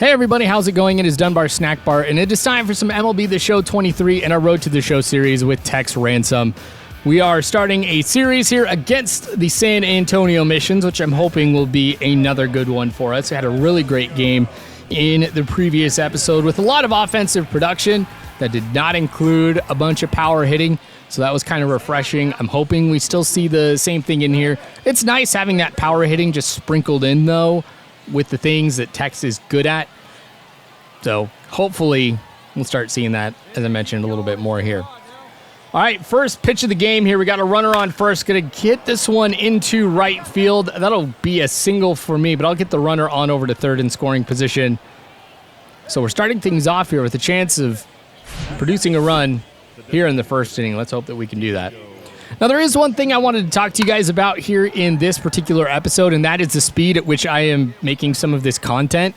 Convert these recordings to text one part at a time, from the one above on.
Hey everybody, how's it going? It is Dunbar Snack Bar, and it is time for some MLB The Show 23 and our Road to the Show series with Tex Ransom. We are starting a series here against the San Antonio Missions, which I'm hoping will be another good one for us. We had a really great game in the previous episode with a lot of offensive production that did not include a bunch of power hitting, so that was kind of refreshing. I'm hoping we still see the same thing in here. It's nice having that power hitting just sprinkled in, though, with the things that Tex is good at. So hopefully we'll start seeing that, as I mentioned, a little bit more here. All right, first pitch of the game here. We got a runner on first. Going to get this one into right field. That'll be a single for me, but I'll get the runner on over to third in scoring position. So we're starting things off here with a chance of producing a run here in the first inning. Let's hope that we can do that. Now, there is one thing I wanted to talk to you guys about here in this particular episode, and that is the speed at which I am making some of this content.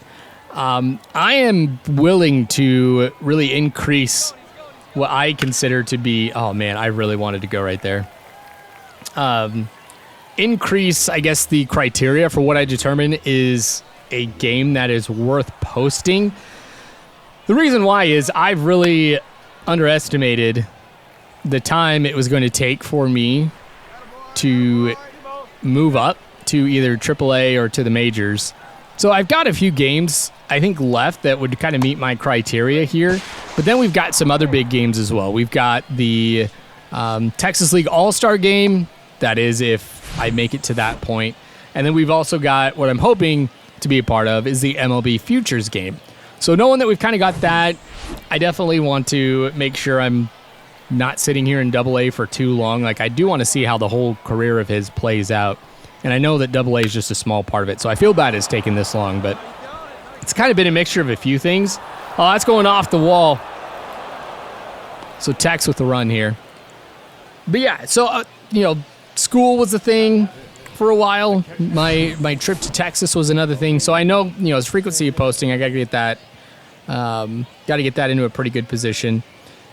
I am willing to really increase what I consider to be, oh man, I really wanted to go right there. Increase, I guess, the criteria for what I determine is a game that is worth posting. The reason why is I've really underestimated the time it was going to take for me to move up to either AAA or to the majors. So I've got a few games, I think, left that would kind of meet my criteria here. But then we've got some other big games as well. We've got the Texas League All-Star game. That is if I make it to that point. And then we've also got what I'm hoping to be a part of is the MLB Futures game. So knowing that we've kind of got that, I definitely want to make sure I'm not sitting here in AA for too long. Like, I do want to see how the whole career of his plays out. And I know that AA is just a small part of it, so I feel bad it's taken this long, but it's kind of been a mixture of a few things. Oh, that's going off the wall. So Tex with the run here. But yeah, so, school was a thing for a while. My trip to Texas was another thing. So I know, as frequency of posting, I got to get that into a pretty good position.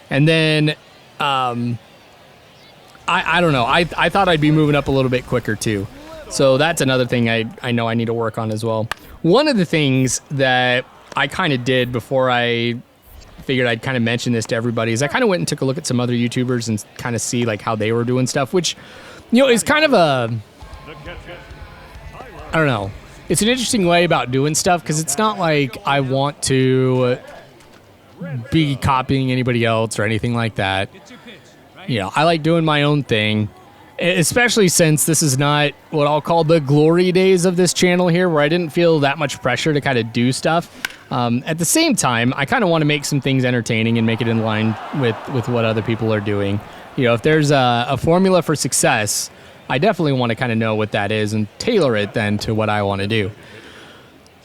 And then, I don't know. I thought I'd be moving up a little bit quicker too. So that's another thing I know I need to work on as well. One of the things that I kind of did before I figured I'd kind of mention this to everybody is I kind of went and took a look at some other YouTubers and kind of see like how they were doing stuff, which, is kind of I don't know. It's an interesting way about doing stuff because it's not like I want to be copying anybody else or anything like that. I like doing my own thing, especially since this is not what I'll call the glory days of this channel here, where I didn't feel that much pressure to kind of do stuff. At the same time, I kind of want to make some things entertaining and make it in line with what other people are doing. If there's a formula for success, I definitely want to kind of know what that is and tailor it then to what I want to do.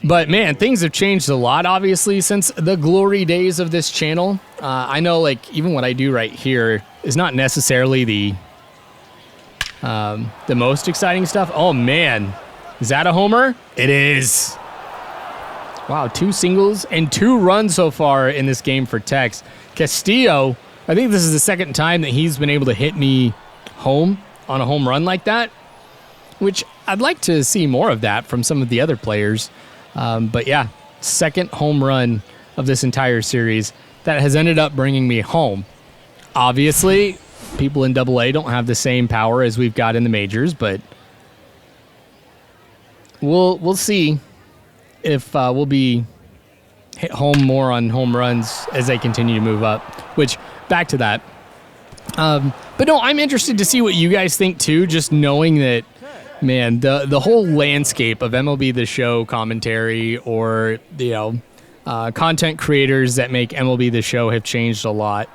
But man, things have changed a lot, obviously, since the glory days of this channel. I know, like, even what I do right here is not necessarily the most exciting stuff. Oh man, is that a homer? It is. Wow, 2 singles and 2 runs so far in this game for Tex. Castillo, I think this is the second time that he's been able to hit me home on a home run like that, which I'd like to see more of that from some of the other players. But yeah, second home run of this entire series that has ended up bringing me home. Obviously, people in AA don't have the same power as we've got in the majors, but we'll see if we'll be hit home more on home runs as they continue to move up, which, back to that. But no, I'm interested to see what you guys think too, just knowing that, man, the whole landscape of MLB The Show commentary or, content creators that make MLB The Show have changed a lot.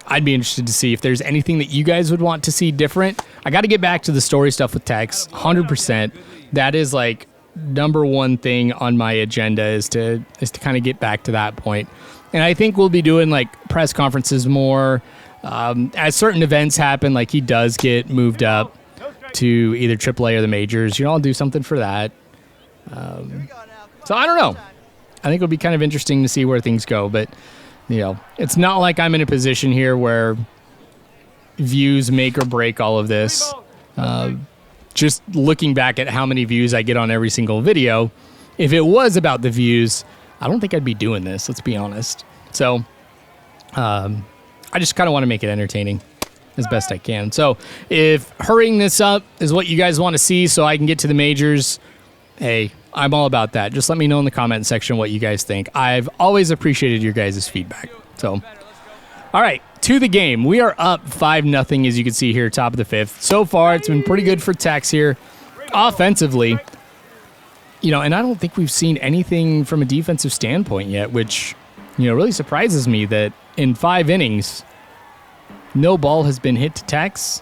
I'd be interested to see if there's anything that you guys would want to see different. I got to get back to the story stuff with Tex, 100%. That is like number one thing on my agenda is to kind of get back to that point. And I think we'll be doing like press conferences more as certain events happen. Like he does get moved up to either AAA or the majors. I'll do something for that. So I don't know. I think it'll be kind of interesting to see where things go. But it's not like I'm in a position here where views make or break all of this. Just looking back at how many views I get on every single video, if it was about the views, I don't think I'd be doing this, let's be honest. So I just kind of want to make it entertaining as best I can. So if hurrying this up is what you guys want to see so I can get to the majors, hey, I'm all about that. Just let me know in the comment section what you guys think. I've always appreciated your guys' feedback. So, all right, to the game. We are up 5-0, as you can see here, top of the 5th. So far, it's been pretty good for Tex here. Offensively, you know, and I don't think we've seen anything from a defensive standpoint yet, which, you know, really surprises me that in 5 innings, no ball has been hit to Tex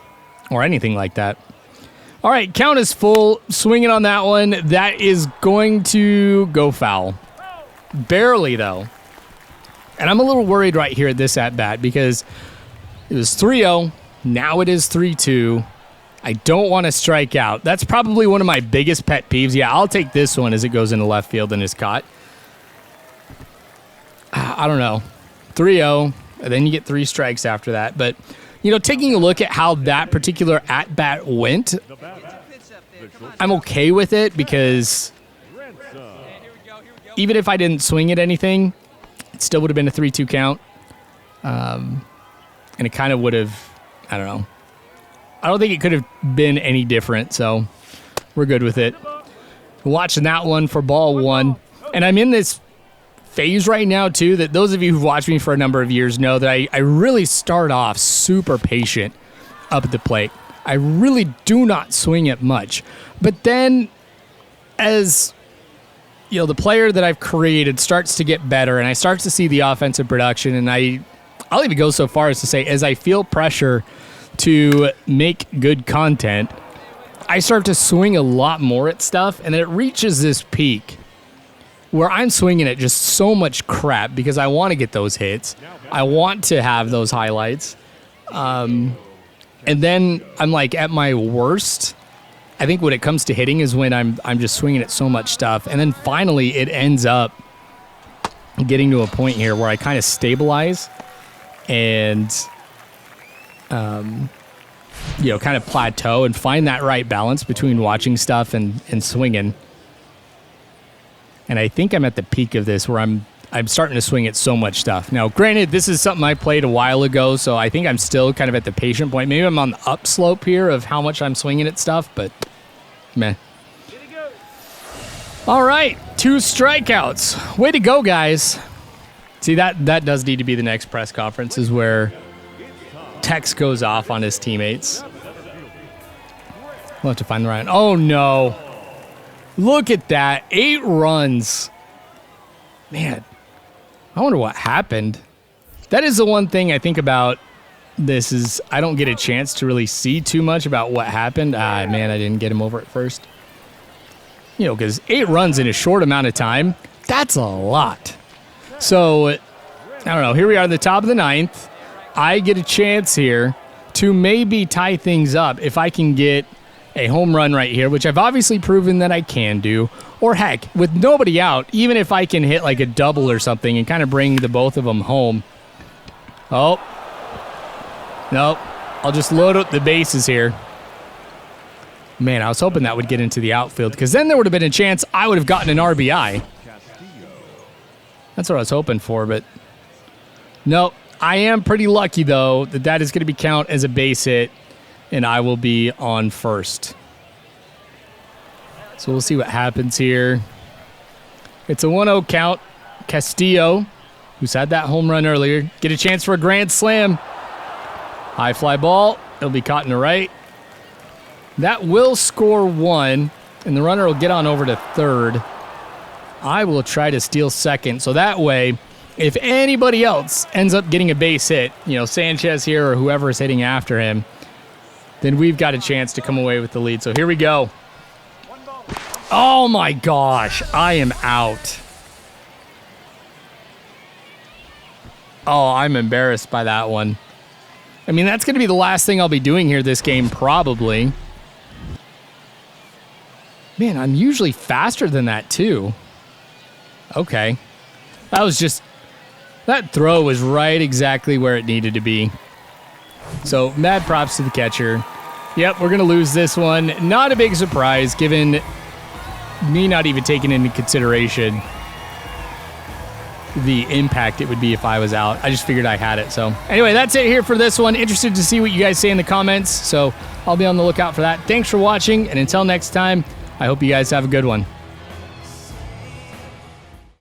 or anything like that. All right, count is full. Swinging on that one. That is going to go foul. Barely, though. And I'm a little worried right here at this at-bat because it was 3-0. Now it is 3-2. I don't want to strike out. That's probably one of my biggest pet peeves. Yeah, I'll take this one as it goes into left field and is caught. I don't know. 3-0. And then you get 3 strikes after that. But, you know, taking a look at how that particular at-bat went, I'm okay with it because even if I didn't swing at anything, it still would have been a 3-2 count. And it kind of would have, I don't know. I don't think it could have been any different, so we're good with it. Watching that one for ball 1. And I'm in this phase right now, too, that those of you who've watched me for a number of years know that I really start off super patient up at the plate. I really do not swing it much. But then as, you know, the player that I've created starts to get better and I start to see the offensive production, and I'll even go so far as to say as I feel pressure to make good content, I start to swing a lot more at stuff, and then it reaches this peak where I'm swinging at just so much crap because I want to get those hits. I want to have those highlights. And then I'm like at my worst. I think when it comes to hitting is when I'm just swinging at so much stuff. And then finally it ends up getting to a point here where I kind of stabilize and, you know, kind of plateau and find that right balance between watching stuff and swinging. And I think I'm at the peak of this where I'm starting to swing at so much stuff. Now, granted, this is something I played a while ago, so I think I'm still kind of at the patient point. Maybe I'm on the upslope here of how much I'm swinging at stuff, but meh. All right, 2 strikeouts. Way to go, guys. See, that does need to be the next press conference, is where Tex goes off on his teammates. We'll have to find the right. Oh, no. Look at that. 8 runs. Man, I wonder what happened. That is the one thing I think about this is I don't get a chance to really see too much about what happened. Man, I didn't get him over at first. You know, because 8 runs in a short amount of time, that's a lot. So, I don't know. Here we are at the top of the 9th. I get a chance here to maybe tie things up if I can get a home run right here, which I've obviously proven that I can do. Or heck, with nobody out, even if I can hit like a double or something and kind of bring the both of them home. Oh. Nope. I'll just load up the bases here. Man, I was hoping that would get into the outfield because then there would have been a chance I would have gotten an RBI. That's what I was hoping for, but nope. I am pretty lucky, though, that is going to be count as a base hit, and I will be on first. So we'll see what happens here. It's a 1-0 count. Castillo, who's had that home run earlier, get a chance for a grand slam. High fly ball. It'll be caught in the right. That will score 1, and the runner will get on over to third. I will try to steal second, so that way, if anybody else ends up getting a base hit, you know, Sanchez here or whoever is hitting after him, then we've got a chance to come away with the lead. So here we go. Oh my gosh, I am out. Oh, I'm embarrassed by that one. I mean, that's going to be the last thing I'll be doing here this game, probably. Man, I'm usually faster than that, too. Okay. That throw was right exactly where it needed to be. So, mad props to the catcher. Yep, we're going to lose this one. Not a big surprise, given me not even taking into consideration the impact it would be if I was out. I just figured I had it. So anyway, that's it here for this one. Interested to see what you guys say in the comments. So I'll be on the lookout for that. Thanks for watching. And until next time, I hope you guys have a good one.